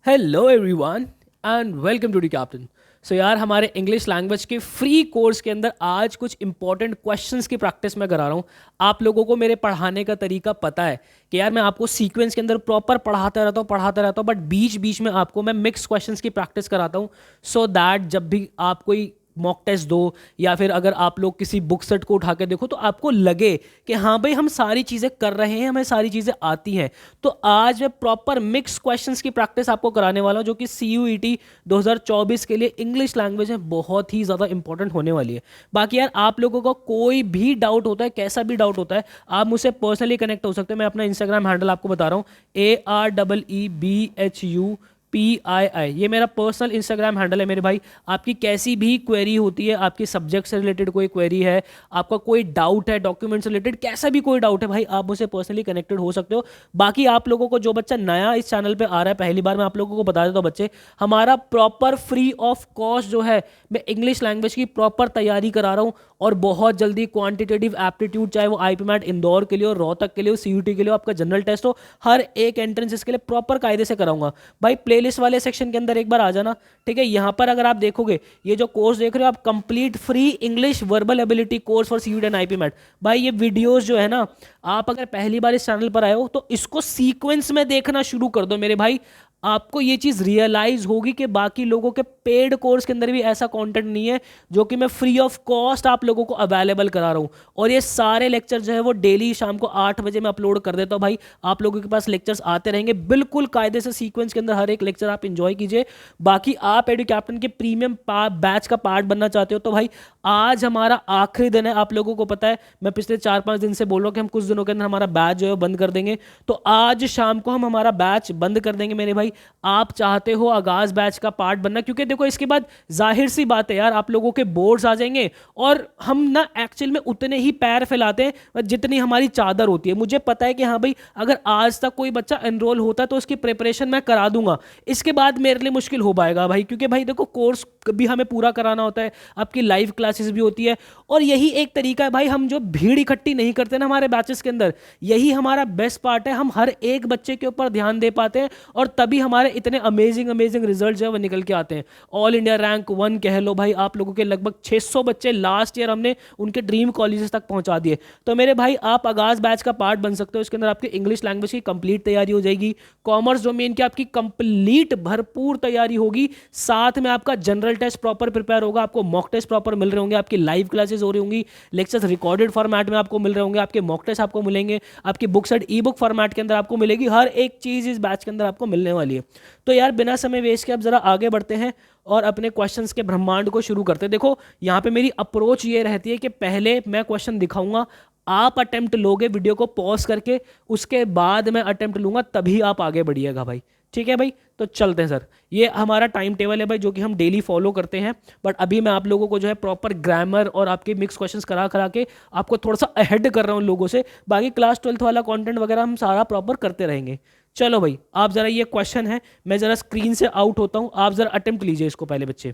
Hello everyone and welcome to the captain. So यार हमारे English language के free course के अंदर आज कुछ इंपॉर्टेंट क्वेश्चंस की प्रैक्टिस मैं करा रहा हूँ। आप लोगों को मेरे पढ़ाने का तरीका पता है कि यार मैं आपको सीक्वेंस के अंदर प्रॉपर पढ़ाता रहता हूँ बट बीच बीच में आपको मैं मिक्स क्वेश्चंस की प्रैक्टिस कराता हूँ सो दैट जब भी आप कोई मॉक टेस्ट दो या फिर अगर आप लोग किसी बुक सेट को उठा के देखो तो आपको लगे कि हाँ भाई हम सारी चीज़ें कर रहे हैं, हमें सारी चीज़ें आती हैं। तो आज मैं प्रॉपर मिक्स क्वेश्चंस की प्रैक्टिस आपको कराने वाला हूँ जो कि CUET 2024 के लिए इंग्लिश लैंग्वेज में बहुत ही ज़्यादा इंपॉर्टेंट होने वाली है। बाकी यार आप लोगों का कोई भी डाउट होता है, कैसा भी डाउट होता है, आप मुझसे पर्सनली कनेक्ट हो सकते हैं। मैं अपना इंस्टाग्राम हैंडल आपको बता रहा हूँ, AREEBHUPII, ये मेरा पर्सनल इंस्टाग्राम हैंडल है मेरे भाई। आपकी कैसी भी क्वेरी होती है, आपकी सब्जेक्ट से रिलेटेड कोई क्वेरी है, आपका कोई डाउट है डॉक्यूमेंट से रिलेटेड, कैसा भी कोई डाउट है भाई, आप मुझसे पर्सनली कनेक्टेड हो सकते हो। बाकी आप लोगों को, जो बच्चा नया इस चैनल पे आ रहा है पहली बार, मैं आप लोगों को बता देता हूँ बच्चे, हमारा प्रॉपर फ्री ऑफ कॉस्ट जो है मैं इंग्लिश लैंग्वेज की प्रॉपर तैयारी करा रहा हूँ। और बहुत जल्दी क्वांटिटेटिव एप्टीट्यूड, चाहे वो आईपी मैट इंदौर के लिए हो, रोहतक के लिए हो, CUT के लिए हो, आपका जनरल टेस्ट हो, हर एक एंट्रेंस इसके लिए प्रॉपर कायदे से कराऊंगा भाई। प्लेलिस्ट वाले सेक्शन के अंदर एक बार आ जाना, ठीक है। यहाँ पर अगर आप देखोगे, ये जो कोर्स देख रहे हो आप, complete free English verbal ability course for CUT and IPMAT. भाई ये वीडियोस जो है ना, आप अगर पहली बार इस चैनल पर आए हो तो इसको सीक्वेंस में देखना शुरू कर दो मेरे भाई। आपको ये चीज़ रियलाइज होगी कि बाकी लोगों के पेड कोर्स के अंदर भी ऐसा कंटेंट नहीं है जो कि मैं फ्री ऑफ कॉस्ट आप लोगों को अवेलेबल करा रहा हूँ। और ये सारे लेक्चर जो है वो डेली शाम को 8 बजे मैं अपलोड कर देता हूँ भाई। आप लोगों के पास लेक्चर्स आते रहेंगे बिल्कुल कायदे से, सीक्वेंस के अंदर हर एक लेक्चर आप इंजॉय कीजिए। बाकी आप एडु कैप्टन के प्रीमियम बैच का पार्ट बनना चाहते हो तो भाई आज हमारा आखिरी दिन है। आप लोगों को पता है मैं पिछले 4-5 दिन से बोल रहा हूँ कि हम कुछ दिनों के अंदर हमारा बैच जो है बंद कर देंगे। तो आज शाम को हम हमारा बैच बंद कर देंगे मेरे भाई। आप चाहते हो आगाज बैच का पार्ट बनना, क्योंकि देखो इसके बाद जाहिर सी बात है यार, आप लोगों के बोर्ड्स आ जाएंगे और हम ना एक्चुअल में उतने ही पैर फैलाते हैं जितनी हमारी चादर होती है। मुझे पता है कि हाँ भाई अगर आज तक कोई बच्चा एनरोल होता तो उसकी प्रिपरेशन मैं करा दूंगा, इसके बाद मेरे लिए मुश्किल हो पाएगा भाई। क्योंकि भाई देखो कोर्स भी हमें पूरा कराना होता है, आपकी लाइव क्लासेस भी होती है, और यही एक तरीका है भाई। हम जो भीड़ इकट्ठी नहीं करते ना हमारे बैचेस के अंदर, यही हमारा बेस्ट पार्ट है। हम हर एक बच्चे के ऊपर ध्यान दे पाते हैं और तभी हमारे इतने अमेजिंग अमेजिंग रिजल्ट जो है वो निकल के आते हैं। ऑल इंडिया रैंक 1 कह लो भाई। आप लोगों के लगभग 600 बच्चे लास्ट ईयर हमने उनके ड्रीम कॉलेजेस तक पहुंचा दिए। तो मेरे भाई आप आगाज बैच का पार्ट बन सकते हो। इसके अंदर आपकी इंग्लिश लैंग्वेज की कंप्लीट तैयारी हो जाएगी, कॉमर्स डोमेन की आपकी कंप्लीट भरपूर तैयारी होगी, साथ में आपका जनरल टेस्ट प्रॉपर प्रिपेयर होगा, आपको मॉक टेस्ट प्रॉपर मिल रहे होंगे, आपकी लाइव क्लासेस हो रही होंगी, लेक्चर्स रिकॉर्डेड फॉर्मेट में आपको मिल रहे होंगे, आपके मॉक टेस्ट आपको मिलेंगे, आपकी बुक सेट ई बुक फॉर्मेट के अंदर आपको मिलेगी, हर एक चीज़ इस बैच के अंदर आपको मिलने वाली है। तो यार बिना समय वेस्ट के अब जरा आगे बढ़ते हैं और अपने क्वेश्चंस के ब्रह्मांड को शुरू करते हैं। देखो यहाँ पे मेरी अप्रोच ये रहती है कि पहले मैं क्वेश्चन दिखाऊंगा, आप अटेम्प्ट लोगे वीडियो को पॉज करके, उसके बाद मैं अटेम्प्ट लूंगा, तभी आप आगे बढ़िएगा भाई। ठीक है भाई, तो चलते हैं सर। ये हमारा टाइम टेबल है भाई जो कि हम डेली फॉलो करते हैं। बट अभी मैं आप लोगों को जो है प्रॉपर ग्रामर और आपके मिक्स क्वेश्चंस करा करा के आपको थोड़ा सा अहेड कर रहा हूँ लोगों से। बाकी क्लास 12th वाला कंटेंट वगैरह हम सारा प्रॉपर करते रहेंगे। चलो भाई, आप जरा, ये क्वेश्चन है, मैं जरा स्क्रीन से आउट होता हूं, आप जरा अटेम्प्ट लीजिए इसको पहले बच्चे।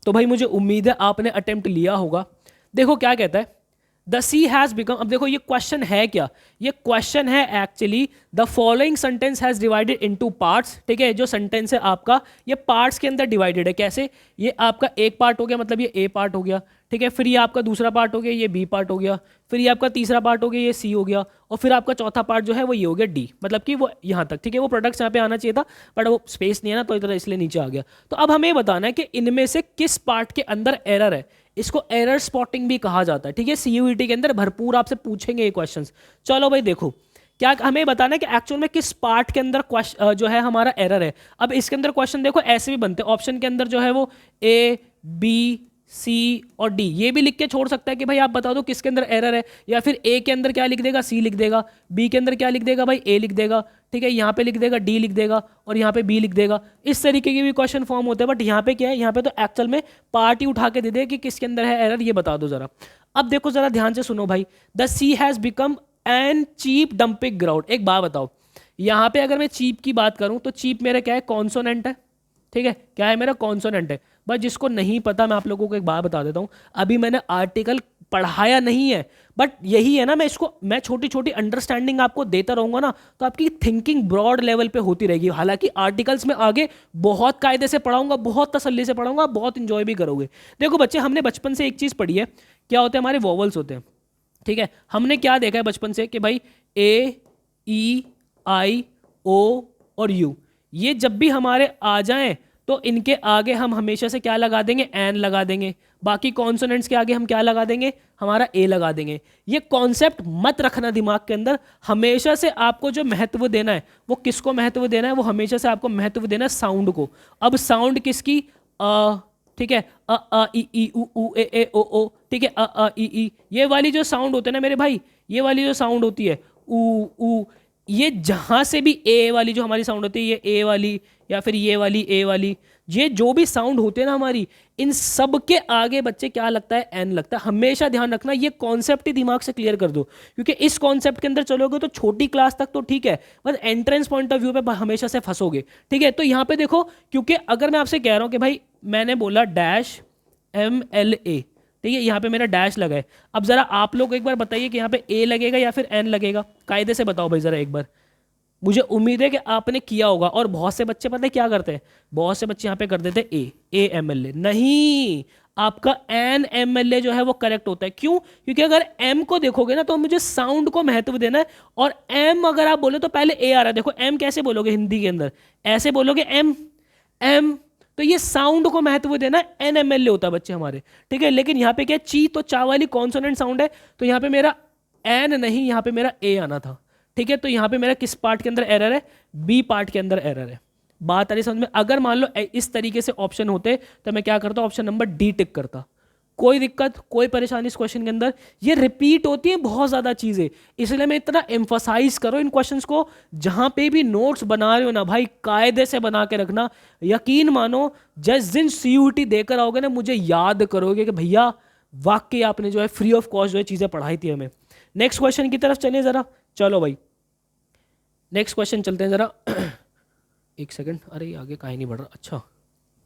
तो भाई मुझे उम्मीद है आपने अटेम्प्ट लिया होगा। देखो क्या कहता है, द सी हैज बिकम। अब देखो ये क्वेश्चन है क्या, ये क्वेश्चन है actually the following sentence has divided into parts. ठीक है, जो सेंटेंस है आपका ये पार्ट्स के अंदर डिवाइडेड है। कैसे, ये आपका एक पार्ट हो गया, मतलब ये ए पार्ट हो गया, ठीक है, फिर ये आपका दूसरा पार्ट हो गया, ये बी पार्ट हो गया, फिर ये आपका तीसरा पार्ट हो गया, ये सी हो गया, और फिर आपका चौथा पार्ट जो है वो ये हो गया डी, मतलब कि वो यहाँ तक। ठीक है, वो प्रोडक्ट्स यहाँ पे आना चाहिए था बट वो स्पेस नहीं है ना, तो इधर इसलिए नीचे आ गया। तो अब हमें बताना है कि इनमें से किस पार्ट के अंदर एरर है। इसको एरर स्पॉटिंग भी कहा जाता है। ठीक है, CUET के अंदर भरपूर आपसे पूछेंगे ये क्वेश्चंस। चलो भाई देखो, क्या हमें बताना है कि एक्चुअल में किस पार्ट के अंदर जो है हमारा एरर है। अब इसके अंदर क्वेश्चन देखो ऐसे भी बनते हैं, ऑप्शन के अंदर जो है वो A, B, C और D ये भी लिख के छोड़ सकता है कि भाई आप बता दो किसके अंदर एरर है, या फिर A के अंदर क्या लिख देगा, C लिख देगा, B के अंदर क्या लिख देगा भाई, A लिख देगा, ठीक है, यहाँ पे लिख देगा D लिख देगा, और यहाँ पे B लिख देगा। इस तरीके के भी क्वेश्चन फॉर्म होते हैं। बट यहाँ पे क्या है, यहाँ पे तो एक्चुअल में पार्ट ही उठा के दे दे कि किसके अंदर है एरर, ये बता दो जरा। अब देखो जरा ध्यान से सुनो भाई, the sea has become an cheap dumping ground. एक बात बताओ, यहाँ पे अगर मैं चीप की बात करूँ तो चीप मेरा क्या है, कॉन्सोनेंट है। ठीक है, क्या है मेरा, कॉन्सोनेंट है। बस जिसको नहीं पता मैं आप लोगों को एक बात बता देता हूँ, अभी मैंने आर्टिकल पढ़ाया नहीं है, बट यही है ना, मैं छोटी छोटी अंडरस्टैंडिंग आपको देता रहूंगा ना, तो आपकी थिंकिंग ब्रॉड लेवल पे होती रहेगी। हालांकि आर्टिकल्स में आगे बहुत कायदे से पढ़ाऊंगा, बहुत तसल्ली से पढ़ाऊंगा, बहुत इंजॉय भी करोगे। देखो बच्चे, हमने बचपन से एक चीज़ पढ़ी है, क्या होते हैं हमारे वॉवल्स होते हैं, ठीक है। हमने क्या देखा है बचपन से कि भाई ए, ई, आई, ओ और यू, ये जब भी हमारे आ जाएं तो इनके आगे हम हमेशा से क्या लगा देंगे, एन लगा देंगे। बाकी कॉन्सोनेंट्स के आगे हम क्या लगा देंगे, हमारा ए लगा देंगे। ये कॉन्सेप्ट मत रखना दिमाग के अंदर। हमेशा से आपको जो महत्व देना है, वो किसको महत्व देना है, वो हमेशा से आपको महत्व देना है साउंड को। अब साउंड किसकी, ठीक है, अ ई उ ए ओ ओ, ठीक है, ई, ये वाली जो साउंड होते हैं ना मेरे भाई, ये वाली जो साउंड होती है ऊ, ये जहां से भी ए वाली जो हमारी साउंड होती है, ये ए वाली या फिर ये वाली ए वाली, ये जो भी साउंड होते हैं ना हमारी, इन सब के आगे बच्चे क्या लगता है, एन लगता है। हमेशा ध्यान रखना, ये कॉन्सेप्ट ही दिमाग से क्लियर कर दो, क्योंकि इस कॉन्सेप्ट के अंदर चलोगे तो छोटी क्लास तक तो ठीक है, बस एंट्रेंस पॉइंट ऑफ व्यू पे हमेशा से फंसोगे, ठीक है। तो यहाँ पे देखो, क्योंकि अगर मैं आपसे कह रहा हूँ कि भाई मैंने बोला डैश MLA, ठीक है, यहाँ पे मेरा डैश लगा है। अब जरा आप लोग एक बार बताइए कि यहाँ पे ए लगेगा या फिर एन लगेगा, कायदे से बताओ भाई जरा एक बार। मुझे उम्मीद है कि आपने किया होगा। और बहुत से बच्चे पता है क्या करते हैं, बहुत से बच्चे यहाँ पे कर देते हैं ए MLA, नहीं, आपका एन MLA जो है वो करेक्ट होता है। क्यों? क्योंकि अगर एम को देखोगे ना तो मुझे साउंड को महत्व देना है, और एम अगर आप बोले तो पहले ए आ रहा है। देखो एम कैसे बोलोगे हिंदी के अंदर, ऐसे बोलोगे एम एम, तो ये साउंड को महत्व देना है, एन MLA होता है बच्चे हमारे, ठीक है। लेकिन यहाँ पे क्या, ची तो चा वाली कॉन्सोनेंट साउंड है, तो यहाँ पे मेरा एन नहीं, यहाँ पे मेरा ए आना था, ठीक है। तो यहाँ पे मेरा किस पार्ट के अंदर एरर है, बी पार्ट के अंदर एरर है। बात आ रही समझ में? अगर मान लो इस तरीके से ऑप्शन होते तो मैं क्या करता, ऑप्शन नंबर डी टिक करता। कोई दिक्कत, कोई परेशानी इस क्वेश्चन के अंदर? ये रिपीट होती है बहुत ज़्यादा चीज़ें, इसलिए मैं इतना एम्फोसाइज करो इन क्वेश्चंस को। जहाँ पे भी नोट्स बना रहे हो ना भाई, कायदे से बना के रखना। यकीन मानो, जिस दिन CUT देकर आओगे ना, मुझे याद करोगे कि भैया वाकई आपने जो है फ्री ऑफ कॉस्ट जो है चीज़ें पढ़ाई थी हमें। नेक्स्ट क्वेश्चन की तरफ चले ज़रा, चलो भाई नेक्स्ट क्वेश्चन चलते हैं ज़रा। एक सेकंड, अरे आगे काहे नहीं बढ़ रहा, अच्छा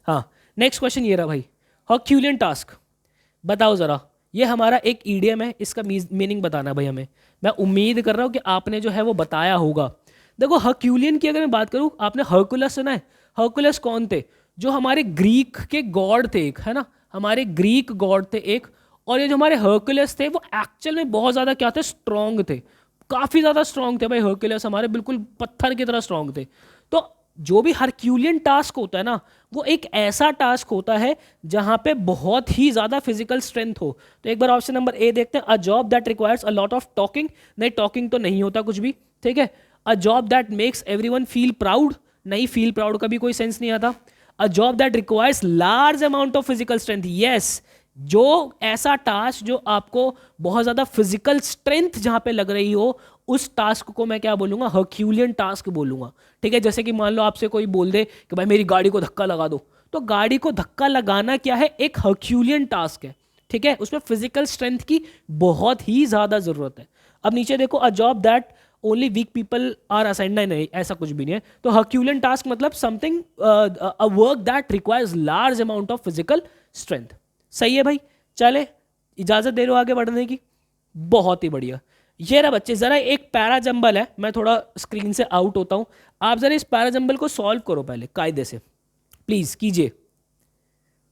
हाँ, नेक्स्ट क्वेश्चन ये रहा भाई, हर्क्यूलियन टास्क। बताओ ज़रा, ये हमारा एक ईडियम है, इसका मीनिंग बताना भाई हमें। मैं उम्मीद कर रहा हूँ कि आपने जो है वो बताया होगा। देखो हर्क्यूलियन की अगर मैं बात करूँ, आपने हर्कुलस सुना है? हर्कुलस कौन थे? जो हमारे ग्रीक के गॉड थे एक, है ना, हमारे ग्रीक गॉड थे एक। और ये जो हमारे हर्कुलस थे वो एक्चुअल में बहुत ज़्यादा क्या थे, स्ट्रॉन्ग थे, काफ़ी ज़्यादा स्ट्रॉन्ग थे भाई हर्कुलस हमारे, बिल्कुल पत्थर की तरह स्ट्रॉन्ग थे। तो जो भी हरक्यूलियन टास्क होता है ना, वो एक ऐसा टास्क होता है जहां पे बहुत ही ज़्यादा फिजिकल स्ट्रेंथ हो। तो एक बार ऑप्शन नंबर ए देखते हैं, अ job that requires a lot of talking. नहीं, टॉकिंग तो नहीं होता कुछ भी, ठीक है। अ job that makes everyone feel proud. नहीं, फील प्राउड का भी कोई सेंस नहीं आता। अ job that requires large amount of physical strength. Yes, जो ऐसा टास्क जो आपको बहुत ज़्यादा फिजिकल स्ट्रेंथ जहां पे लग रही हो, उस टास्क को मैं क्या बोलूंगा, हर्क्यूलियन टास्क बोलूंगा, ठीक है। जैसे कि मान लो आपसे कोई बोल दे कि भाई मेरी गाड़ी को धक्का लगा दो, तो गाड़ी को धक्का लगाना क्या है, एक हर्क्यूलियन टास्क है, ठीक है। उसमें फिजिकल स्ट्रेंथ की बहुत ही ज़्यादा ज़रूरत है। अब नीचे देखो, a job that only weak people are assigned. नहीं, ऐसा कुछ भी नहीं है। तो हर्क्यूलियन टास्क मतलब something, a work that requires large amount of physical strength. सही है भाई, चले इजाज़त दे रहे हो आगे बढ़ने की, बहुत ही बढ़िया। ये रहा बच्चे, ज़रा एक पैराजंबल है, मैं थोड़ा स्क्रीन से आउट होता हूँ, आप ज़रा इस पैराजंबल को सॉल्व करो पहले कायदे से, प्लीज़ कीजिए।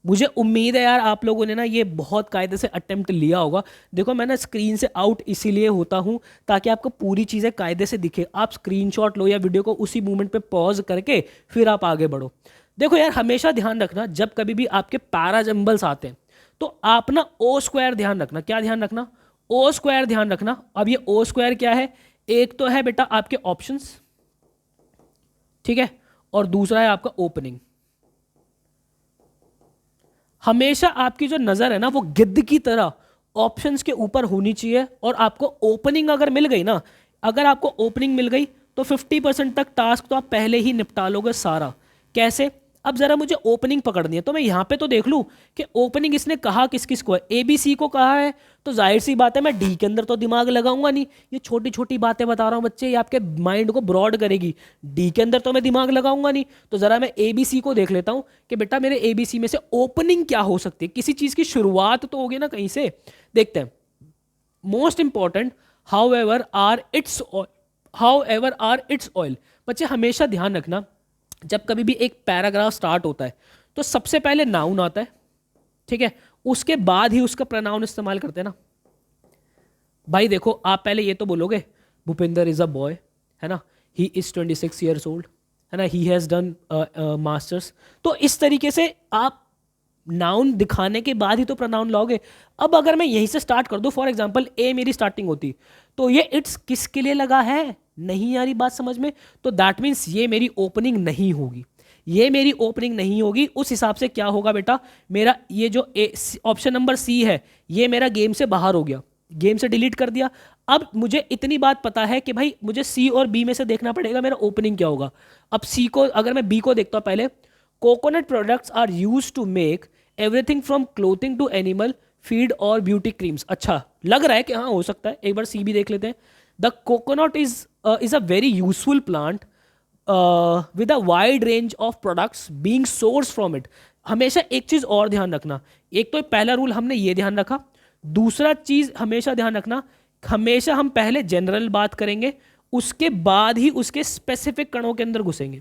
मुझे उम्मीद है यार आप लोगों ने ना ये बहुत कायदे से अटेम्प्ट लिया होगा। देखो मैं ना स्क्रीन से आउट इसीलिए होता हूँ ताकि आपको पूरी चीज़ें कायदे से दिखे। आप स्क्रीनशॉट लो या वीडियो को उसी मोमेंट पे पॉज करके फिर आप आगे बढ़ो। देखो यार, हमेशा ध्यान रखना, जब कभी भी आपके पैराजंबल्स आते हैं तो आप ना ओ स्क्वायर ध्यान रखना। क्या ध्यान रखना? ओ स्क्वायर ध्यान रखना। अब ये ओ स्क्वायर क्या है? एक तो है बेटा आपके ऑप्शंस, ठीक है, और दूसरा है आपका ओपनिंग। हमेशा आपकी जो नजर है ना वो गिद्ध की तरह ऑप्शंस के ऊपर होनी चाहिए, और आपको ओपनिंग अगर मिल गई ना, अगर आपको ओपनिंग मिल गई तो 50% तक टास्क तो आप पहले ही निपटा लोगे सारा। कैसे? अब जरा मुझे ओपनिंग पकड़नी है, तो मैं यहाँ पे तो देख लूँ कि ओपनिंग इसने कहा किस किस को है। ABC को कहा है, तो जाहिर सी बात है मैं डी के अंदर तो दिमाग लगाऊंगा नहीं। ये छोटी छोटी बातें बता रहा हूँ बच्चे, ये आपके माइंड को ब्रॉड करेगी। डी के अंदर तो मैं दिमाग लगाऊंगा नहीं, तो ज़रा मैं ABC को देख लेता हूँ कि बेटा मेरे ABC में से ओपनिंग क्या हो सकती है। किसी चीज़ की शुरुआत तो होगी ना कहीं से। देखते हैं, most important however are its oil. बच्चे हमेशा ध्यान रखना, जब कभी भी एक पैराग्राफ स्टार्ट होता है तो सबसे पहले नाउन आता है, ठीक है, उसके बाद ही उसका प्रनाउन इस्तेमाल करते हैं ना। भाई देखो, आप पहले ये तो बोलोगे भूपेंद्र इज अ बॉय, है ना, ही इज 26 years old, है ना, ही हैज़ डन मास्टर्स। तो इस तरीके से आप नाउन दिखाने के बाद ही तो प्रनाउन लाओगे। अब अगर मैं यहीं से स्टार्ट कर दूं, फॉर एग्जांपल ए मेरी स्टार्टिंग होती, तो ये इट्स किसके लिए लगा है, नहीं आ रही बात समझ में, तो दैट मीन्स ये मेरी ओपनिंग नहीं होगी, ये मेरी ओपनिंग नहीं होगी। उस हिसाब से क्या होगा बेटा, मेरा ये जो ऑप्शन नंबर सी है ये मेरा गेम से बाहर हो गया, गेम से डिलीट कर दिया। अब मुझे इतनी बात पता है कि भाई मुझे सी और बी में से देखना पड़ेगा मेरा ओपनिंग क्या होगा। अब सी को, अगर मैं बी को देखता हूं पहले, coconut products are use to make everything from clothing to animal feed और ब्यूटी क्रीम्स। अच्छा लग रहा है कि हाँ हो सकता है, एक बार सी भी देख लेते हैं। The coconut is a very useful plant with a wide range of products being source from it. हमेशा एक चीज और ध्यान रखना, एक तो पहला रूल हमने ये ध्यान रखा, दूसरा चीज हमेशा ध्यान रखना, हमेशा हम पहले जनरल बात करेंगे, उसके बाद ही उसके स्पेसिफिक कणों के अंदर घुसेंगे।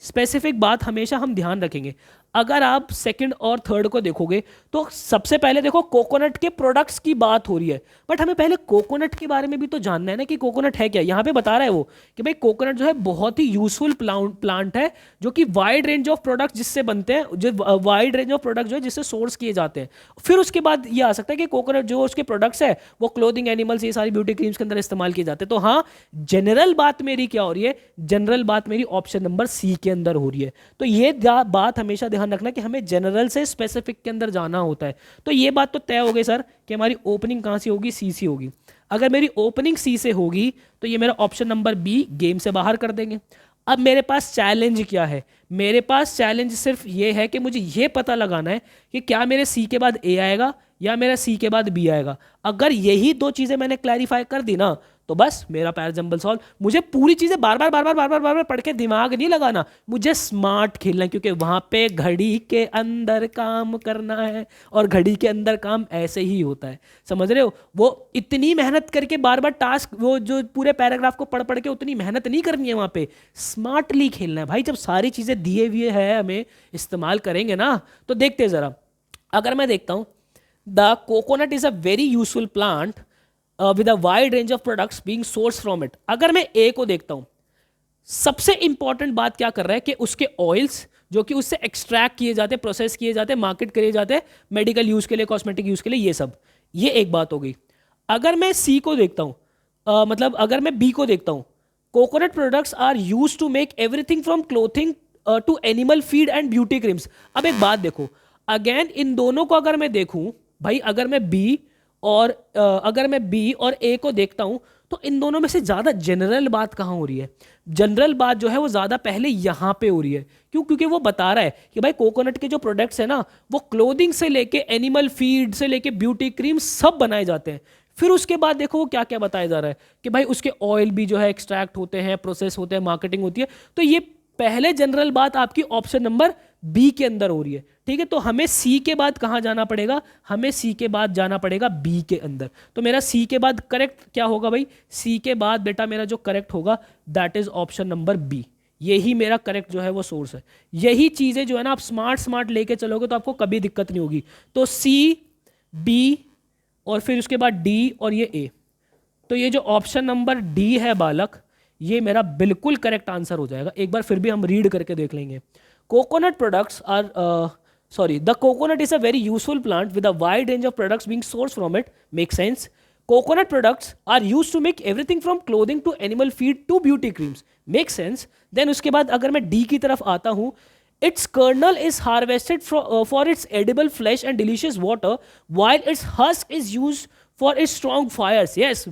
स्पेसिफिक बात हमेशा हम ध्यान रखेंगे। अगर आप सेकंड और थर्ड को देखोगे तो सबसे पहले देखो कोकोनट के प्रोडक्ट्स की बात हो रही है, बट हमें पहले कोकोनट के बारे में भी तो जानना है ना कि कोकोनट है क्या। यहाँ पे बता रहा है वो कि भाई कोकोनट जो है बहुत ही यूजफुल प्लांट है, जो कि वाइड रेंज ऑफ प्रोडक्ट्स जिससे बनते हैं, जो वाइड रेंज ऑफ प्रोडक्ट जो है जिससे सोर्स किए जाते हैं। फिर उसके बाद ये आ सकता है कि कोकोनट जो उसके प्रोडक्ट्स है वो क्लोथिंग, एनिमल्स, ये सारी ब्यूटी क्रीम्स के अंदर इस्तेमाल किए जाते हैं। तो हाँ, जनरल बात मेरी क्या हो रही है, जनरल बात मेरी ऑप्शन नंबर सी के अंदर हो रही है। तो ये बात हमेशा ध्यान रखना कि हमें जनरल से स्पेसिफिक के अंदर जाना होता है। तो ये बात तो तय हो गई सर कि हमारी ओपनिंग कहां से होगी, सी से होगी। अगर मेरी ओपनिंग सी से होगी तो ये मेरा ऑप्शन नंबर बी गेम से बाहर कर देंगे। अब मेरे पास चैलेंज क्या है, मेरे पास चैलेंज सिर्फ ये है कि मुझे ये पता लगाना है कि क्या मेरे सी के बाद ए आएगा या मेरा सी के बाद बी आएगा। अगर यही दो चीजें मैंने क्लैरिफाई कर दी ना तो बस मेरा पैराजंबल सॉल्व। मुझे पूरी चीजें बार बार बार बार बार बार बार बार पढ़ के दिमाग नहीं लगाना, मुझे स्मार्ट खेलना है, क्योंकि वहां पे घड़ी के अंदर काम करना है और घड़ी के अंदर काम ऐसे ही होता है, समझ रहे हो। वो इतनी मेहनत करके बार बार टास्क, वो जो पूरे पैराग्राफ को पढ़ पढ़ के उतनी मेहनत नहीं करनी है, वहां पे स्मार्टली खेलना है भाई। जब सारी चीजें दिए हुए है हमें इस्तेमाल करेंगे ना, तो देखते जरा। अगर मैं देखता हूं the coconut is a very useful plant with a wide range of products being source from it. अगर मैं ए को देखता हूं, सबसे इंपॉर्टेंट बात क्या कर रहा है कि उसके ऑयल्स जो कि उससे एक्सट्रैक्ट किए जाते हैं, प्रोसेस किए जाते हैं, मार्केट किए जाते हैं मेडिकल यूज के लिए, कॉस्मेटिक यूज के लिए, ये सब, ये एक बात हो गई। अगर मैं सी को देखता हूं, मतलब अगर मैं बी को देखता हूं, coconut products are use to make everything from clothing to animal feed and beauty creams. अब एक बात देखो, अगेन इन दोनों को अगर मैं देखूं भाई, अगर मैं बी और ए को देखता हूं तो इन दोनों में से ज्यादा जनरल बात कहां हो रही है, जनरल बात जो है वो ज्यादा पहले यहां पे हो रही है। क्यों? क्योंकि वो बता रहा है कि भाई कोकोनट के जो प्रोडक्ट्स है ना, वो क्लोथिंग से लेके एनिमल फीड से लेके ब्यूटी क्रीम सब बनाए जाते हैं। फिर उसके बाद देखो वो क्या क्या बताया जा रहा है कि भाई उसके ऑयल भी जो है एक्सट्रैक्ट होते हैं, प्रोसेस होते हैं, मार्केटिंग होती है। तो ये पहले जनरल बात आपकी ऑप्शन नंबर बी के अंदर हो रही है, ठीक है। तो हमें सी के बाद कहां जाना पड़ेगा, हमें सी के बाद जाना पड़ेगा बी के अंदर। तो मेरा सी के बाद करेक्ट क्या होगा भाई, सी के बाद बेटा मेरा जो करेक्ट होगा that is option number B. यही मेरा करेक्ट जो है वो सोर्स है। यही चीजें जो है ना आप स्मार्ट स्मार्ट लेके चलोगे तो आपको कभी दिक्कत नहीं होगी। तो सी, बी और फिर उसके बाद डी और ये ए। तो ये जो ऑप्शन नंबर डी है बालक, ये मेरा बिल्कुल करेक्ट आंसर हो जाएगा। एक बार फिर भी हम रीड करके देख लेंगे। Coconut products are the coconut is a very useful plant with a wide range of products being sourced from it. Makes sense. Coconut products are used to make everything from clothing to animal feed to beauty creams. Makes sense. Then उसके बाद अगर मैं D की तरफ आता हूँ, its kernel is harvested for its edible flesh and delicious water, while its husk is used for a strong fires. Yes,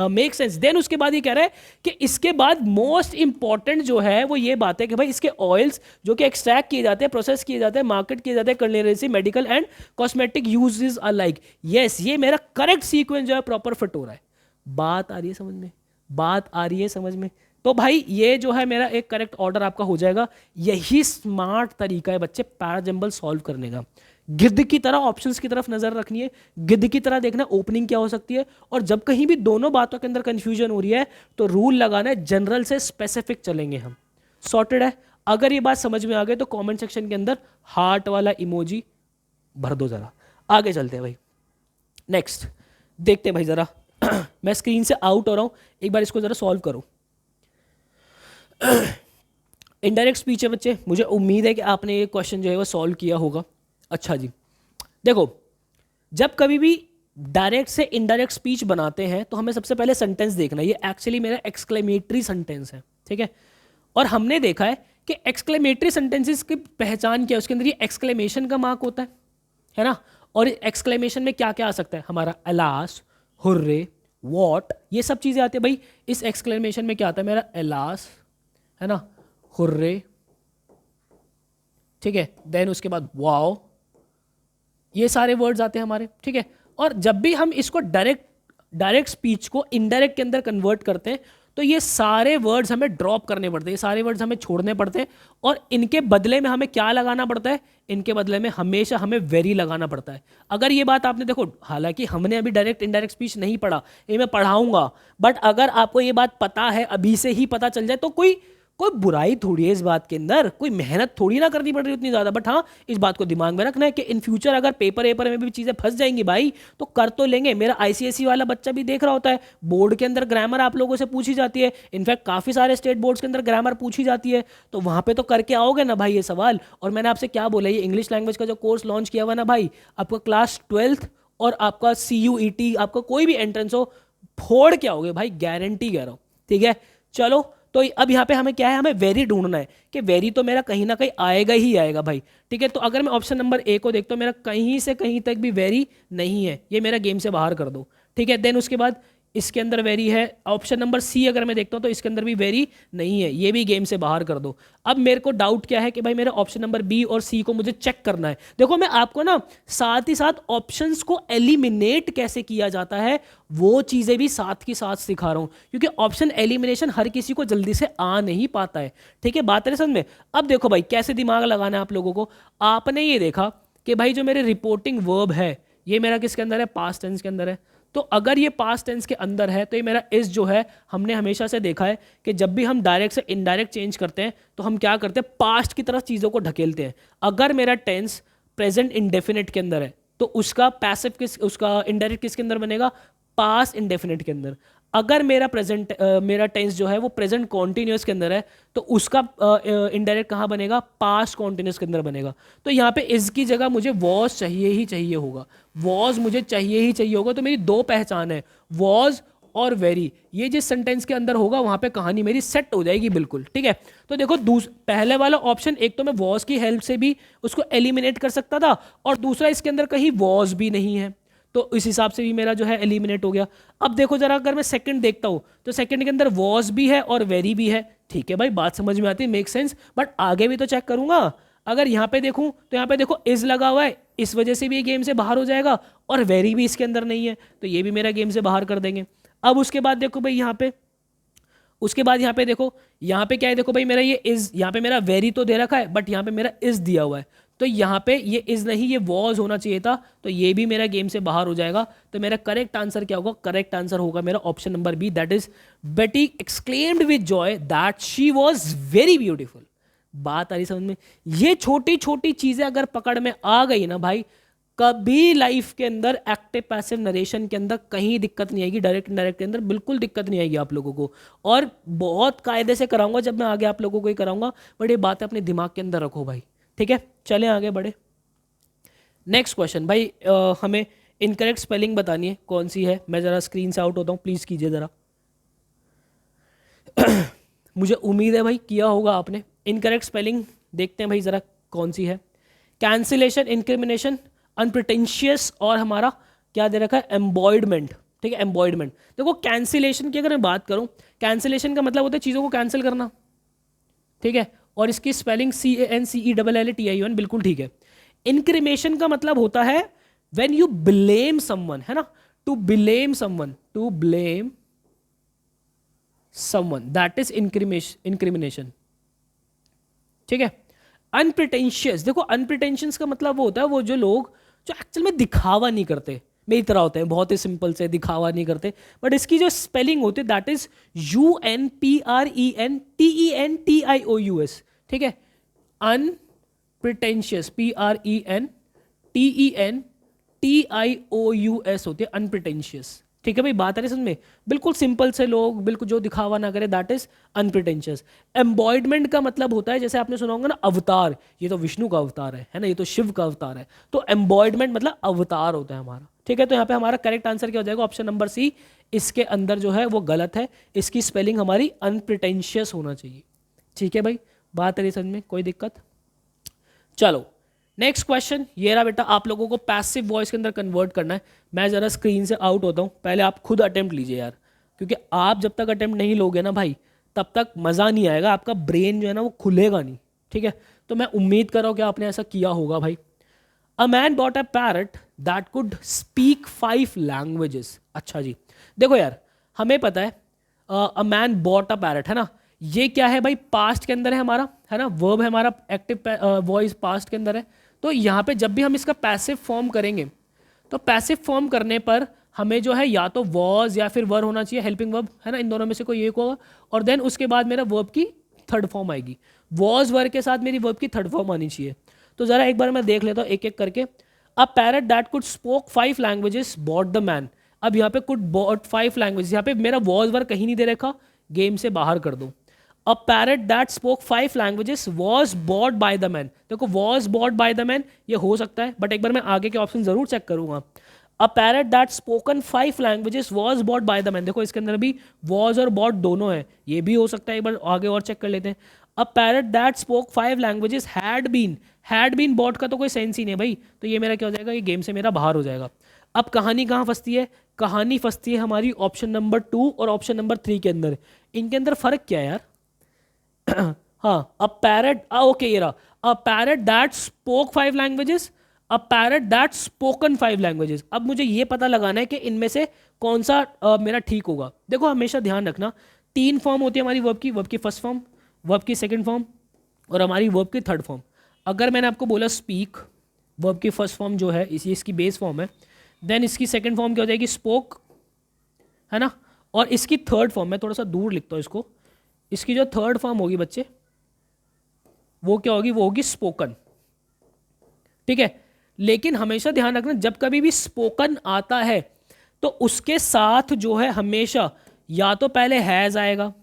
make sense. Then उसके बाद ये कह रहा है कि इसके बाद मोस्ट इंपॉर्टेंट जो है वो ये बात है कि भाई इसके ऑयल्स जो कि एक्सट्रैक्ट किए जाते हैं, प्रोसेस किए जाते हैं, मार्केट किए जाते हैं कलनेसी, medical and cosmetic uses are like. Yes, ये मेरा करेक्ट सीक्वेंस जो है प्रॉपर फिट हो रहा है। बात आ रही है समझ में, बात आ रही है समझ में। तो भाई ये जो है मेरा एक करेक्ट ऑर्डर आपका हो जाएगा। यही स्मार्ट तरीका है बच्चे पैराजंबल सॉल्व करने का। गिद्ध की तरह ऑप्शंस की तरफ नजर रखनी है, गिद्ध की तरह देखना ओपनिंग क्या हो सकती है, और जब कहीं भी दोनों बातों के अंदर कंफ्यूजन हो रही है तो रूल लगाना है, जनरल से स्पेसिफिक चलेंगे हम। सॉर्टेड है। अगर ये बात समझ में आ गई तो कमेंट सेक्शन के अंदर हार्ट वाला इमोजी भर दो जरा। आगे चलते हैं भाई, नेक्स्ट देखते हैं भाई जरा। मैं स्क्रीन से आउट हो रहा हूं, एक बार इसको जरा सॉल्व करो। इनडायरेक्ट स्पीच है बच्चे, मुझे उम्मीद है कि आपने ये क्वेश्चन जो है वो सॉल्व किया होगा। अच्छा जी, देखो जब कभी भी डायरेक्ट से इनडायरेक्ट स्पीच बनाते हैं तो हमें सबसे पहले सेंटेंस देखना है। ये एक्चुअली मेरा एक्सक्लेमेटरी सेंटेंस है, ठीक है। और हमने देखा है कि एक्सक्लेमेटरी सेंटेंसेस की पहचान क्या है, उसके अंदर ये एक्सक्लेमेशन का मार्क होता है ना। और एक्सक्लेमेशन में क्या क्या आ सकता है हमारा, अलास, हुर्रे, वॉट, ये सब चीज़ें आती है भाई। इस एक्सक्लेमेशन में क्या आता है मेरा, अलास है ना, हुर्रे, ठीक है, देन उसके बाद वाओ, ये सारे वर्ड्स आते हैं हमारे, ठीक है। और जब भी हम इसको डायरेक्ट स्पीच को इनडायरेक्ट के अंदर कन्वर्ट करते हैं तो ये सारे वर्ड्स हमें ड्रॉप करने पड़ते हैं, ये सारे वर्ड्स हमें छोड़ने पड़ते हैं, और इनके बदले में हमें क्या लगाना पड़ता है, इनके बदले में हमेशा हमें वेरी लगाना पड़ता है। अगर ये बात आपने देखो, हालांकि हमने अभी डायरेक्ट इनडायरेक्ट स्पीच नहीं पढ़ा, ये मैं पढ़ाऊंगा, बट अगर आपको ये बात पता है, अभी से ही पता चल जाए, तो कोई कोई बुराई थोड़ी है इस बात के अंदर, कोई मेहनत थोड़ी ना करनी पड़ रही उतनी ज़्यादा। बट हाँ, इस बात को दिमाग में रखना है कि इन फ्यूचर अगर पेपर में भी चीज़ें फंस जाएंगी भाई, तो कर तो लेंगे। मेरा आईसीएसई वाला बच्चा भी देख रहा होता है, बोर्ड के अंदर ग्रामर आप लोगों से पूछी जाती है, इनफैक्ट काफ़ी सारे स्टेट बोर्ड्स के अंदर ग्रामर पूछी जाती है, तो वहाँ पे तो करके आओगे ना भाई ये सवाल। और मैंने आपसे क्या बोला, ये इंग्लिश लैंग्वेज का जो कोर्स लॉन्च किया हुआ ना भाई, आपका क्लास 12th और आपका CUET, आपका कोई भी एंट्रेंस हो, फोड़ के आओगे भाई, गारंटी कह रहा हूँ, ठीक है। चलो, तो अब यहाँ पे हमें क्या है, हमें वेरी ढूंढना है कि वेरी तो मेरा कहीं ना कहीं आएगा ही आएगा भाई, ठीक है। तो अगर मैं ऑप्शन नंबर ए को देखता हूँ, मेरा कहीं से कहीं तक भी वेरी नहीं है, ये मेरा गेम से बाहर कर दो, ठीक है। देन उसके बाद इसके अंदर वेरी है, ऑप्शन नंबर सी अगर मैं देखता हूँ तो इसके अंदर भी वेरी नहीं है, ये भी गेम से बाहर कर दो। अब मेरे को डाउट क्या है कि भाई मेरा ऑप्शन नंबर बी और सी को मुझे चेक करना है। देखो मैं आपको ना साथ ही साथ ऑप्शंस को एलिमिनेट कैसे किया जाता है वो चीज़ें भी साथ के साथ सिखा रहा हूँ, क्योंकि ऑप्शन एलिमिनेशन हर किसी को जल्दी से आ नहीं पाता है, ठीक है। बात है समझ में। अब देखो भाई कैसे दिमाग लगाना है आप लोगों को। आपने ये देखा कि भाई जो मेरे रिपोर्टिंग वर्ब है ये मेरा किसके अंदर है, पास्ट टेंस के अंदर है। तो अगर ये पास्ट टेंस के अंदर है तो ये मेरा इस जो है, हमने हमेशा से देखा है कि जब भी हम डायरेक्ट से इनडायरेक्ट चेंज करते हैं तो हम क्या करते हैं, पास्ट की तरफ चीज़ों को ढकेलते हैं। अगर मेरा टेंस प्रेजेंट इंडेफिनिट के अंदर है तो उसका पैसिव उसका इनडायरेक्ट किसके अंदर बनेगा, पास्ट इंडेफिनिट के अंदर। अगर मेरा टेंस जो है वो प्रेजेंट कॉन्टिन्यूस के अंदर है तो उसका इनडायरेक्ट कहाँ बनेगा, पास्ट कॉन्टिन्यूस के अंदर बनेगा। तो यहाँ पे इस की जगह मुझे वॉज चाहिए ही चाहिए होगा, वॉज मुझे चाहिए ही चाहिए होगा। तो मेरी दो पहचान है, वॉज और वेरी, ये जिस सेंटेंस के अंदर होगा वहां पे कहानी मेरी सेट हो जाएगी बिल्कुल, ठीक है। तो देखो पहले वाला ऑप्शन, एक तो मैं वॉज की हेल्प से भी उसको एलिमिनेट कर सकता था, और दूसरा इसके अंदर कहीं वॉज भी नहीं है, तो इस हिसाब से भी मेरा जो है एलिमिनेट हो गया। अब देखो जरा, अगर मैं सेकंड देखता हूं तो सेकंड के अंदर वॉज भी है और वेरी भी है, ठीक है भाई, बात समझ में आती है, मेक सेंस। बट आगे भी तो चेक करूंगा। अगर यहाँ पे देखूं तो यहाँ पे देखो इज लगा हुआ है, इस वजह से भी ये गेम से बाहर हो जाएगा, और वेरी भी इसके अंदर नहीं है तो ये भी मेरा गेम से बाहर कर देंगे। अब उसके बाद देखो भाई यहाँ पे, उसके बाद यहाँ पे देखो, यहाँ पे क्या है, देखो भाई मेरा ये इज, यहाँ पे मेरा वेरी तो दे रखा है बट यहाँ पे मेरा इज दिया हुआ है, तो यहाँ पे ये इज नहीं ये वॉज होना चाहिए था, तो ये भी मेरा गेम से बाहर हो जाएगा। तो मेरा करेक्ट आंसर क्या होगा, करेक्ट आंसर होगा मेरा option number B, that is Betty exclaimed with joy that she was very beautiful. बात आ रही समझ में। ये छोटी छोटी चीजें अगर पकड़ में आ गई ना भाई, कभी लाइफ के अंदर एक्टिव पैसिव नरेशन के अंदर कहीं दिक्कत नहीं आएगी, डायरेक्ट इनडायरेक्ट के अंदर बिल्कुल दिक्कत नहीं आएगी आप लोगों को। और बहुत कायदे से कराऊंगा जब मैं आगे आप लोगों को ही कराऊंगा, बट ये बात अपने दिमाग के अंदर रखो भाई, ठीक है। चलें आगे बढ़े। नेक्स्ट क्वेश्चन भाई, हमें इनकरेक्ट स्पेलिंग बतानी है कौन सी है। मैं जरा स्क्रीन से आउट होता हूँ, प्लीज कीजिए जरा। मुझे उम्मीद है भाई किया होगा आपने। इनकरेक्ट स्पेलिंग देखते हैं भाई जरा कौन सी है। कैंसिलेशन, इंक्रिमिनेशन, अनप्रिटेंशियस, और हमारा क्या दे रखा है, एम्बॉयडमेंट, ठीक है, एम्बॉयडमेंट। देखो कैंसिलेशन की अगर मैं बात करूं, कैंसिलेशन का मतलब होता है चीज़ों को कैंसिल करना, ठीक है, और इसकी स्पेलिंग CANCELLATION बिल्कुल ठीक है। इंक्रिमेशन का मतलब होता है व्हेन यू ब्लेम समवन, है ना, to blame someone, to blame someone, that is incrimination, ठीक है। अनप्रिटेंशियस, देखो अनप्रिटेंशियस का मतलब वो होता है वो जो लोग जो एक्चुअल में दिखावा नहीं करते, मेरी तरह होते हैं, बहुत ही सिंपल से दिखावा नहीं करते। बट इसकी जो स्पेलिंग होती है दैट इज UNPRENTENTIOUS, ठीक है। अनप्रिटेंशियस, PRENTENTIOUS होती है अनप्रिटेंशियस, ठीक है भाई, बात आ रही है समझ में। बिल्कुल सिंपल से लोग, बिल्कुल जो दिखावा ना करे, दैट इज अनप्रिटेंशियस। एम्बॉयडमेंट का मतलब होता है, जैसे आपने सुना होगा ना अवतार, ये तो विष्णु का अवतार है ना, ये तो शिव का अवतार है, तो एम्बॉयडमेंट मतलब अवतार होता है हमारा, ठीक है। तो यहाँ पे हमारा करेक्ट आंसर क्या हो जाएगा, ऑप्शन नंबर सी। इसके अंदर जो है वो गलत है, इसकी स्पेलिंग हमारी अनप्रिटेंशियस होना चाहिए, ठीक है भाई, बात आ रही समझ में, कोई दिक्कत। चलो नेक्स्ट क्वेश्चन ये रहा बेटा, आप लोगों को पैसिव वॉइस के अंदर कन्वर्ट करना है। मैं ज़रा स्क्रीन से आउट होता हूँ, पहले आप खुद अटेम्प्ट लीजिए यार, क्योंकि आप जब तक अटेम्प्ट नहीं लोगे ना भाई, तब तक मज़ा नहीं आएगा, आपका ब्रेन जो है ना वो खुलेगा नहीं, ठीक है। तो मैं उम्मीद कर रहा हूँ कि आपने ऐसा किया होगा भाई। A man bought a parrot that could speak 5 languages. अच्छा जी, देखो यार, हमें पता है a man bought a parrot, है ना, ये क्या है भाई, पास्ट के अंदर है हमारा, है ना, वर्ब है हमारा, एक्टिव वॉइस पास्ट के अंदर है। तो यहाँ पे जब भी हम इसका पैसिव फॉर्म करेंगे, तो पैसिव फॉर्म करने पर हमें जो है या तो वॉज या फिर वर होना चाहिए, हेल्पिंग वर्ब, है ना, इन दोनों में से कोई एक होगा। और देन उसके बाद मेरा वर्ब की थर्ड फॉर्म आएगी, वॉज वर के साथ मेरी वर्ब की थर्ड फॉर्म आनी चाहिए। तो ज़रा एक बार मैं देख लेता हूँ एक एक करके। अ parrot that could spoke 5 languages bought the man. अब यहाँ पे कुड बॉट 5 लैंग्वेज, यहाँ पे मेरा वॉज वर कहीं नहीं दे रखा, गेम से बाहर कर दो। A parrot that spoke 5 languages was bought by the man, देखो was bought by the man ये हो सकता है, बट एक बार मैं आगे के ऑप्शन जरूर चेक करूंगा। अ parrot that spoken 5 languages was bought by the man, देखो इसके अंदर भी वॉज और बॉट दोनों है, ये भी हो सकता है, एक बार आगे और चेक कर लेते हैं। A parrot that spoke 5 languages had been bought का तो कोई सेंस ही नहीं है भाई, तो ये मेरा क्या हो जाएगा, ये गेम से मेरा बाहर हो जाएगा। अब कहानी कहाँ फंसती है, कहानी फंसती है हमारी ऑप्शन नंबर 2 और ऑप्शन नंबर 3 के अंदर। इनके अंदर फर्क क्या है यार? हाँ, अ पैरट, ओके ये रहा, अ parrot that spoke 5 languages, a parrot that spoken 5 languages. अब मुझे ये पता लगाना है कि इनमें से कौन सा मेरा ठीक होगा। देखो हमेशा ध्यान रखना, 3 फॉर्म होती है हमारी वर्ब की फर्स्ट फॉर्म, वर्ब की सेकंड फॉर्म और हमारी वर्ब की थर्ड फॉर्म। अगर मैंने आपको बोला स्पीक, वर्ब की फर्स्ट फॉर्म जो है इसकी बेस फॉर्म है, देन इसकी सेकंड फॉर्म क्या हो जाएगी, स्पोक, है ना, और इसकी थर्ड फॉर्म, मैं थोड़ा सा दूर लिखता हूँ इसको, इसकी जो थर्ड फॉर्म होगी बच्चे वो क्या होगी, वो होगी स्पोकन, ठीक है। लेकिन हमेशा ध्यान रखना, जब कभी भी स्पोकन आता है तो उसके साथ जो है हमेशा या तो पहले हैज़ आएगा,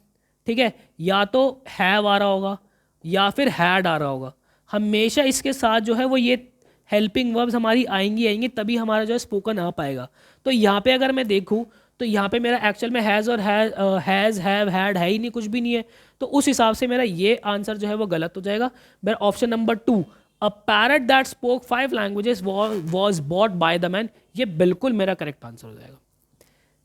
ठीक है, या तो हैव आ रहा होगा या फिर हैड आ रहा होगा, हमेशा इसके साथ जो है वो ये हेल्पिंग वर्ब्स हमारी आएंगी आएंगी, तभी हमारा जो है स्पोकन आ पाएगा। तो यहाँ पे अगर मैं देखूँ तो यहाँ पे मेरा एक्चुअल में हैज़ और हैज़ हैव हैड है ही नहीं, कुछ भी नहीं है। तो उस हिसाब से मेरा ये आंसर जो है वो गलत हो जाएगा। मेरा option number 2, a parrot that spoke 5 languages was bought by the man, ये बिल्कुल मेरा करेक्ट आंसर हो जाएगा।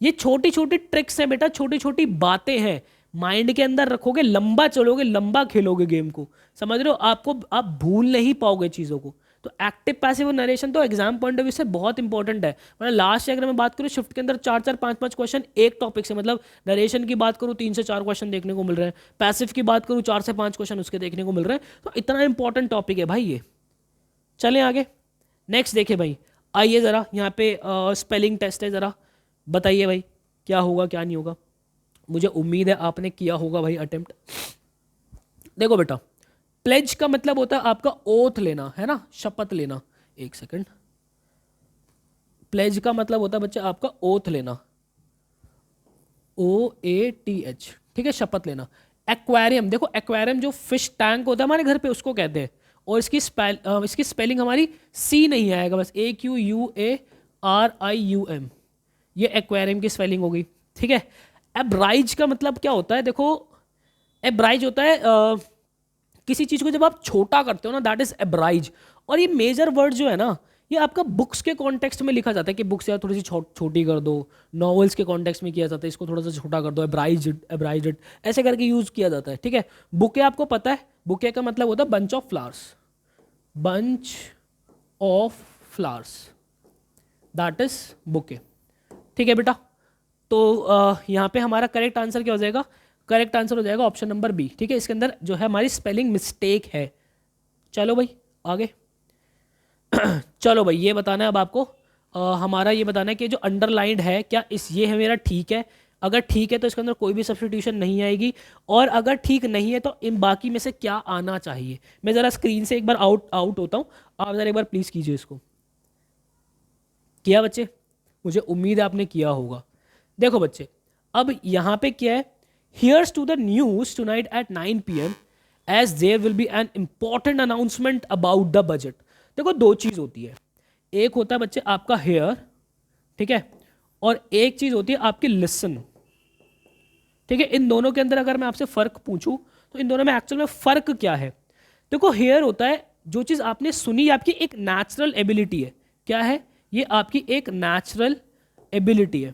ये छोटी छोटी ट्रिक्स हैं बेटा, छोटी छोटी बातें हैं, माइंड के अंदर रखोगे, लंबा चलोगे, लंबा खेलोगे गेम को, समझ रहे हो, आपको आप भूल नहीं पाओगे चीज़ों को। तो एक्टिव पैसिव और नरेशन तो एग्जाम पॉइंट ऑफ व्यू से बहुत इंपॉर्टेंट है। मतलब लास्ट अगर मैं बात करूँ शिफ्ट के अंदर 4 4 5 5 क्वेश्चन एक टॉपिक से, मतलब नरेशन की बात करूँ 3 से 4 क्वेश्चन देखने को मिल रहे हैं, पैसिव की बात करूँ 4 से 5 क्वेश्चन उसके देखने को मिल रहे हैं। तो इतना इंपॉर्टेंट टॉपिक है भाई ये। चलें आगे, नेक्स्ट देखें भाई, आइए ज़रा यहाँ पे स्पेलिंग टेस्ट है, ज़रा बताइए भाई क्या होगा क्या नहीं होगा। मुझे उम्मीद है आपने किया होगा भाई अटेम्प्ट। देखो बेटा, प्लेज का मतलब होता है आपका ओथ लेना, है ना, शपथ लेना। एक सेकंड, प्लेज का मतलब होता है बच्चे आपका ओथ लेना, OATH, ठीक है, शपथ लेना। एक्वेरियम, देखो एक्वेरियम जो फिश टैंक होता है हमारे घर पे उसको कहते हैं, और इसकी स्पेलिंग हमारी सी नहीं आएगा, बस AQUARIUM, ये एक्वेरियम की स्पेलिंग होगी, ठीक है। एब्राइज का मतलब क्या होता है, देखो एब्राइज होता है किसी चीज़ को जब आप छोटा करते हो ना, दैट इज एब्राइज। और ये मेजर वर्ड जो है ना, ये आपका बुक्स के कॉन्टेक्स्ट में लिखा जाता है कि बुक्स यार थोड़ी सी छोटी कर दो, नॉवेल्स के कॉन्टेक्स्ट में किया जाता है, इसको थोड़ा सा छोटा कर दो, एब्राइज ऐसे करके यूज़ किया जाता है, ठीक है। बुके आपको पता है, बुके का मतलब होता है bunch of flowers, bunch of flowers, that is bouquet, ठीक है बेटा। तो यहाँ पे हमारा करेक्ट आंसर क्या हो जाएगा, करेक्ट आंसर हो जाएगा ऑप्शन नंबर बी, ठीक है। इसके अंदर जो है हमारी स्पेलिंग मिस्टेक है, चलो भाई आगे। चलो भाई ये बताना है अब आपको, हमारा ये बताना है कि जो अंडरलाइंड है क्या इस ये है मेरा ठीक है, अगर ठीक है तो इसके अंदर कोई भी सब्स्टिट्यूशन नहीं आएगी, और अगर ठीक नहीं है तो इन बाकी में से क्या आना चाहिए। मैं ज़रा स्क्रीन से एक बार आउट आउट होता हूँ, आप ज़रा एक बार प्लीज़ कीजिए इसको। किया बच्चे? मुझे उम्मीद है आपने किया होगा। देखो बच्चे अब यहाँ पे क्या है, here's to the news tonight at 9 PM as there will be an important announcement about the budget. देखो दो चीज़ होती है, एक होता है बच्चे आपका हेयर, ठीक है, और एक चीज़ होती है आपकी लिसन, ठीक है। इन दोनों के अंदर अगर मैं आपसे फ़र्क पूछूं तो इन दोनों में एक्चुअल में फ़र्क क्या है। देखो हेयर होता है जो चीज़ आपने सुनी, आपकी एक नेचुरल एबिलिटी है। क्या है ये? आपकी एक नेचुरल एबिलिटी है।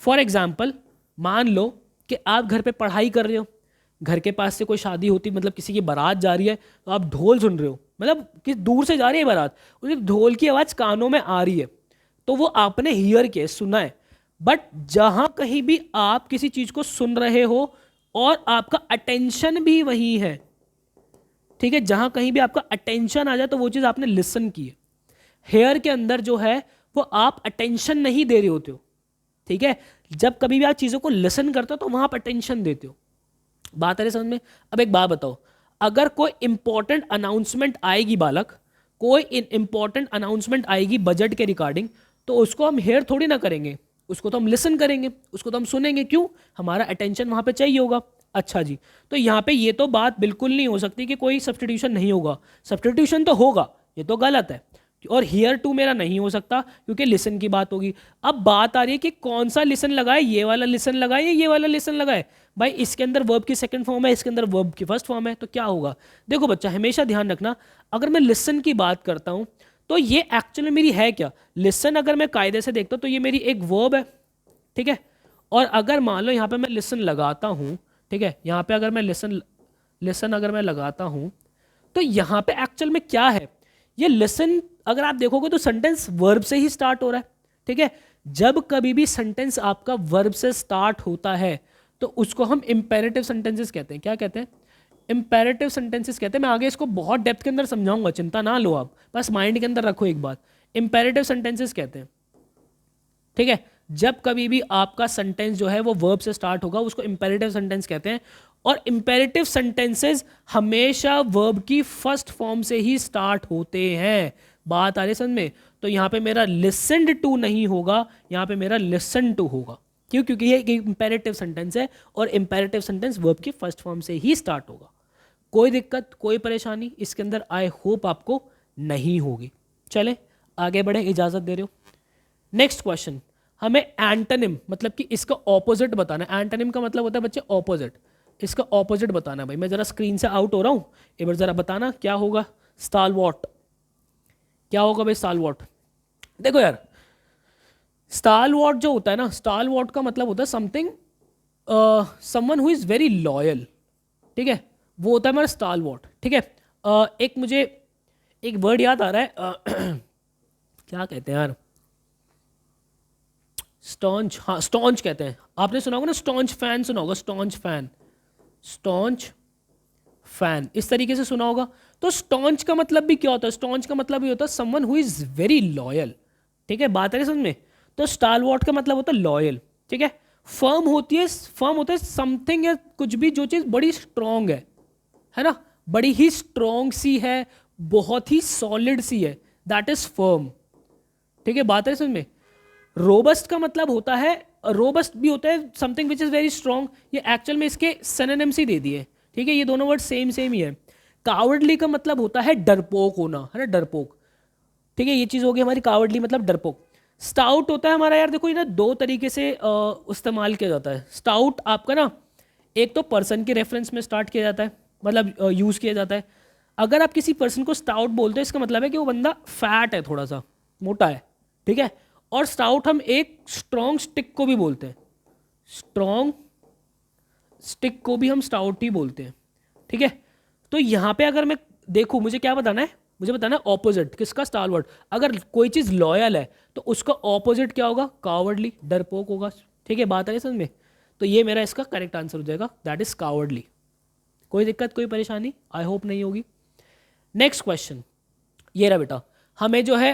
फॉर एग्जाम्पल मान लो कि आप घर पे पढ़ाई कर रहे हो, घर के पास से कोई शादी होती, मतलब किसी की बारात जा रही है, तो आप ढोल सुन रहे हो, मतलब कि दूर से जा रही है बारात, उस ढोल की आवाज़ कानों में आ रही है, तो वो आपने हियर किया, सुना है। बट जहां कहीं भी आप किसी चीज़ को सुन रहे हो और आपका अटेंशन भी वही है, ठीक है, जहां कहीं भी आपका अटेंशन आ जाए तो वो चीज़ आपने लिसन की है। हेयर के अंदर जो है वो आप अटेंशन नहीं दे रहे होते हो, ठीक है। जब कभी भी आप चीज़ों को लिसन करते हो तो वहां आप अटेंशन देते हो। बात आ रही समझ में? अब एक बात बताओ, अगर कोई इंपॉर्टेंट अनाउंसमेंट आएगी बालक, कोई इंपॉर्टेंट अनाउंसमेंट आएगी बजट के रिगार्डिंग, तो उसको हम हेयर थोड़ी ना करेंगे, उसको तो हम लिसन करेंगे, उसको तो हम सुनेंगे। क्यों? हमारा अटेंशन वहां पे चाहिए होगा। अच्छा जी, तो यहाँ पे ये तो बात बिल्कुल नहीं हो सकती कि कोई सब्स्टिट्यूशन नहीं होगा, सब्स्टिट्यूशन तो होगा, ये तो गलत है। और हियर टू मेरा नहीं हो सकता क्योंकि लिसन की बात होगी। अब बात आ रही है कि कौन सा लिसन लगाए, ये वाला लिसन लगाए या ये वाला लिसन लगाए। भाई इसके अंदर वर्ब की सेकंड फॉर्म है, इसके अंदर वर्ब की फर्स्ट फॉर्म है, तो क्या होगा? देखो बच्चा हमेशा ध्यान रखना, अगर मैं लिसन की बात करता हूं तो ये एक्चुअली मेरी है क्या? लिसन अगर मैं कायदे से देखता हूं तो ये मेरी एक वर्ब है, ठीक है। और अगर मान लो यहाँ पे मैं लिसन लगाता हूँ, ठीक है, यहाँ पे अगर मैं लिसन लिसन अगर मैं लगाता हूँ तो यहाँ पे एक्चुअल में क्या है? ये लिसन अगर आप देखोगे तो सेंटेंस वर्ब से ही स्टार्ट हो रहा है, ठीक है। जब कभी भी सेंटेंस आपका वर्ब से स्टार्ट होता है तो उसको हम इंपेरेटिव सेंटेंसेस कहते हैं। क्या कहते हैं? इंपेरेटिव सेंटेंसेस कहते हैं। मैं आगे इसको बहुत डेप्थ के अंदर समझाऊंगा, चिंता ना लो आप, बस माइंड के अंदर रखो एक बात, इंपेरेटिव सेंटेंसेस कहते हैं, ठीक है। जब कभी भी आपका सेंटेंस जो है वो वर्ब से स्टार्ट होगा उसको इंपेरेटिव सेंटेंस कहते हैं। और इंपेरेटिव सेंटेंसेस हमेशा वर्ब की फर्स्ट फॉर्म से ही स्टार्ट होते हैं। बात आ रही है समझ में? तो यहाँ पे मेरा लिसनड टू नहीं होगा, यहाँ पे मेरा लिसन टू होगा। क्यों? क्योंकि ये एक इंपेरेटिव सेंटेंस है और इंपेरेटिव सेंटेंस वर्ब की फर्स्ट फॉर्म से ही स्टार्ट होगा। कोई दिक्कत कोई परेशानी इसके अंदर आई होप आपको नहीं होगी। चले आगे बढ़े, इजाजत दे रहे हो? नेक्स्ट क्वेश्चन, हमें एंटोनिम मतलब कि इसका ऑपोजिट बताना है। एंटोनिम का मतलब होता है बच्चे ऑपोजिट, इसका ऑपोजिट बताना है। भाई मैं जरा स्क्रीन से आउट हो रहा हूं, एक बार जरा बताना क्या होगा। स्टालवॉट, क्या होगा भाई स्टालवॉट? देखो यार स्टालवॉट जो होता है ना, स्टालवॉट का मतलब होता है something, someone who is very loyal, ठीक है, वो होता है हमारा स्टालवॉट, ठीक है। एक मुझे एक वर्ड याद आ रहा है, क्या कहते हैं यार, स्टॉन्च, हाँ स्टॉन्च कहते हैं। आपने सुना होगा ना स्टॉन्च फैन, सुना होगा स्टॉन्च फैन, स्टॉन्च फैन इस तरीके से सुना होगा। तो स्टॉन्च का मतलब भी क्या होता है? स्टॉन्च का मतलब ये होता है someone who is very loyal, ठीक है। बात है समझ में? तो स्टालवॉट का मतलब होता है लॉयल, ठीक है। फर्म होती है, फर्म होता है समथिंग या कुछ भी जो चीज़ बड़ी स्ट्रॉन्ग है ना, बड़ी ही स्ट्रॉन्ग सी है, बहुत ही सॉलिड सी है, दैट इज फर्म, ठीक है। बात है समझ में? रोबस्ट का मतलब होता है, रोबस्ट भी होता है something which is very strong, ये एक्चुअल में इसके सिनोनिम्स ही दे दिए, ठीक है, ये दोनों वर्ड सेम सेम ही है। कावर्डली का मतलब होता है डरपोक होना, है ना, डरपोक, ठीक है, ये चीज़ होगी हमारी कावर्डली मतलब डरपोक। स्टाउट होता है हमारा यार, देखो ये ना दो तरीके से इस्तेमाल किया जाता है। स्टाउट आपका ना एक तो पर्सन के रेफरेंस में स्टार्ट किया जाता है, मतलब यूज़ किया जाता है। अगर आप किसी पर्सन को स्टाउट बोलते हो इसका मतलब है कि वो बंदा फैट है, थोड़ा सा मोटा है, ठीक है। और स्टाउट हम एक स्ट्रॉन्ग स्टिक को भी बोलते हैं, स्ट्रॉन्ग स्टिक को भी हम स्टाउट ही बोलते हैं, ठीक है। तो यहाँ पे अगर मैं देखूँ, मुझे क्या बताना है? मुझे बताना है ऑपोजिट किसका? स्टालवर्ड। अगर कोई चीज़ लॉयल है तो उसका ऑपोजिट क्या होगा? कावर्डली, डरपोक होगा, ठीक है। बात है समझ में? तो ये मेरा इसका करेक्ट आंसर हो जाएगा, दैट इज कावर्डली। कोई दिक्कत कोई परेशानी आई होप नहीं होगी। नेक्स्ट क्वेश्चन ये रहा बेटा, हमें जो है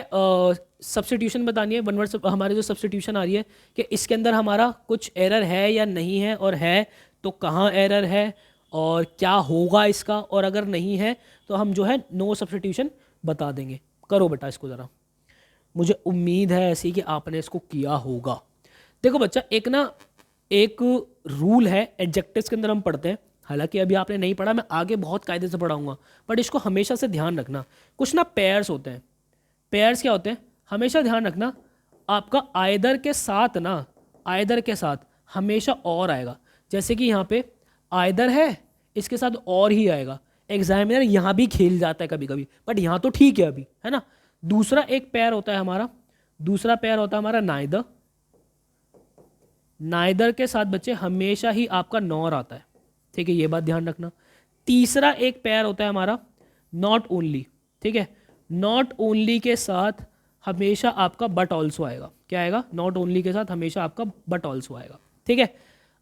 सब्स्टिट्यूशन बतानी है, वन वर्ड हमारे जो सब्स्टिट्यूशन आ रही है कि इसके अंदर हमारा कुछ एरर है या नहीं है, और है तो कहाँ एरर है और क्या होगा इसका, और अगर नहीं है तो हम जो है नो सब्स्टिट्यूशन बता देंगे। करो बेटा इसको ज़रा, मुझे उम्मीद है ऐसी कि आपने इसको किया होगा। देखो बच्चा, एक रूल है एडजेक्टिव्स के अंदर हम पढ़ते हैं, हालांकि अभी आपने नहीं पढ़ा, मैं आगे बहुत कायदे से पढ़ाऊंगा, बट इसको हमेशा से ध्यान रखना। कुछ ना पेयर्स होते हैं, पेयर्स क्या होते हैं हमेशा ध्यान रखना, आपका आइदर के साथ ना, आइदर के साथ हमेशा और आएगा। जैसे कि यहाँ पे आइदर है, इसके साथ और ही आएगा। एग्जामिनर यहाँ भी खेल जाता है कभी कभी, बट यहाँ तो ठीक है अभी, है ना। दूसरा एक पेयर होता है हमारा, दूसरा पेयर होता है हमारा नाइदर। नाइदर के साथ बच्चे हमेशा ही आपका नॉर आता है, ठीक है, ये बात ध्यान रखना। तीसरा एक पेयर होता है हमारा नॉट ओनली, ठीक है। नॉट ओनली के साथ हमेशा आपका बट ऑल्सो आएगा। क्या आएगा? नॉट ओनली के साथ हमेशा आपका बट ऑल्सो आएगा, ठीक है।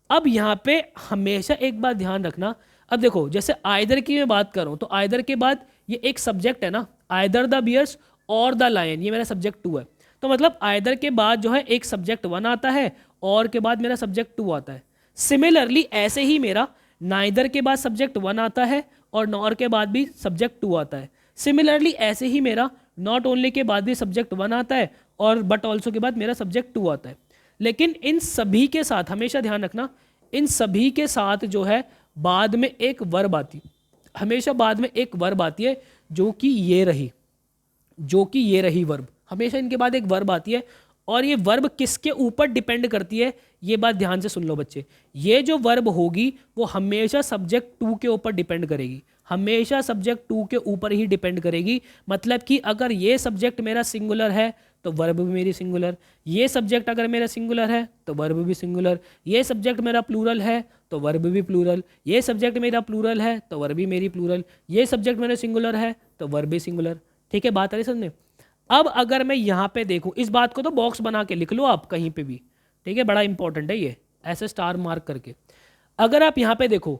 अब यहाँ पे हमेशा एक बात ध्यान रखना, अब देखो जैसे आइदर की मैं बात करूँ तो आइदर के बाद ये एक सब्जेक्ट है ना, आइदर द बियर्स और द लायन, ये मेरा सब्जेक्ट 2 है। तो मतलब आइदर के बाद जो है एक सब्जेक्ट 1 आता है और के बाद मेरा सब्जेक्ट 2 आता है। सिमिलरली ऐसे ही मेरा नाइदर के बाद सब्जेक्ट 1 आता है और नॉर के बाद भी सब्जेक्ट 2 आता है। सिमिलरली ऐसे ही मेरा नॉट ओनली के बाद भी सब्जेक्ट 1 आता है और बट ऑल्सो के बाद मेरा सब्जेक्ट 2 आता है। लेकिन इन सभी के साथ हमेशा ध्यान रखना, इन सभी के साथ जो है बाद में एक वर्ब आती, हमेशा बाद में एक वर्ब आती है जो कि ये रही, जो कि ये रही वर्ब, हमेशा इनके बाद एक वर्ब आती है। और ये वर्ब किसके ऊपर डिपेंड करती है, ये बात ध्यान से सुन लो बच्चे। ये जो वर्ब होगी वो हमेशा सब्जेक्ट 2 के ऊपर डिपेंड करेगी, हमेशा सब्जेक्ट 2 के ऊपर ही डिपेंड करेगी। मतलब कि अगर ये सब्जेक्ट मेरा सिंगुलर है तो वर्ब भी मेरी सिंगुलर, ये सब्जेक्ट अगर मेरा सिंगुलर है तो वर्ब भी सिंगुलर, ये सब्जेक्ट मेरा प्लूरल है तो वर्ब भी प्लूरल, ये सब्जेक्ट मेरा प्लूरल है तो वर्ब भी मेरी प्लूरल, ये सब्जेक्ट मेरा सिंगुलर है तो वर्ब भी सिंगुलर, ठीक है। बात आ रही समझने। अब अगर मैं यहाँ पे देखूँ, इस बात को तो बॉक्स बना के लिख लो आप कहीं पे भी, ठीक है, बड़ा इंपॉर्टेंट है ये, ऐसे स्टार मार्क करके। अगर आप यहाँ पे देखो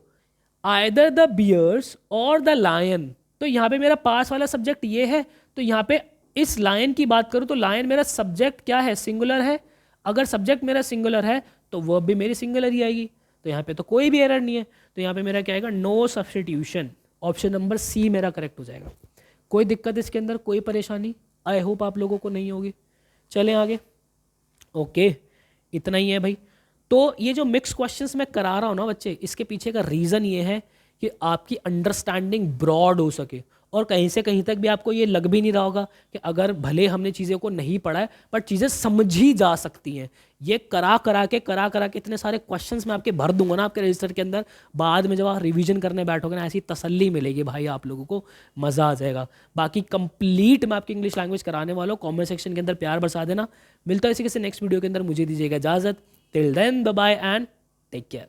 आइदर द बियर्स और द लायन, तो यहाँ पे मेरा पास वाला सब्जेक्ट ये है, तो यहाँ पे इस लायन की बात करूँ तो लायन मेरा सब्जेक्ट क्या है, सिंगुलर है। अगर सब्जेक्ट मेरा सिंगुलर है तो वर्ब भी मेरी सिंगुलर ही आएगी, तो यहाँ पे तो कोई भी एरर नहीं है। तो यहाँ पे मेरा क्या आएगा, no substitution, option number C मेरा करेक्ट हो जाएगा। कोई दिक्कत इसके अंदर, कोई परेशानी आई होप आप लोगों को नहीं होगी। चलें आगे, ओके, इतना ही है भाई। तो ये जो मिक्स क्वेश्चंस मैं करा रहा हूँ ना बच्चे, इसके पीछे का रीज़न ये है कि आपकी अंडरस्टैंडिंग ब्रॉड हो सके, और कहीं से कहीं तक भी आपको ये लग भी नहीं रहा होगा कि अगर भले हमने चीज़ों को नहीं पढ़ा है बट चीज़ें समझी जा सकती हैं। ये करा करा के इतने सारे क्वेश्चंस मैं आपके भर दूंगा ना आपके रजिस्टर के अंदर, बाद में जब आप रिवीजन करने बैठोगे ना ऐसी तसल्ली मिलेगी भाई, आप लोगों को मज़ा आ जाएगा। बाकी कंप्लीट मैं आपकी इंग्लिश लैंग्वेज कराने वाला हूँ, कॉमेंट सेक्शन के अंदर प्यार बरसा देना। मिलता है इसी के नेक्स्ट वीडियो के अंदर, मुझे दीजिएगा इजाज़त। Till then bye bye and take care.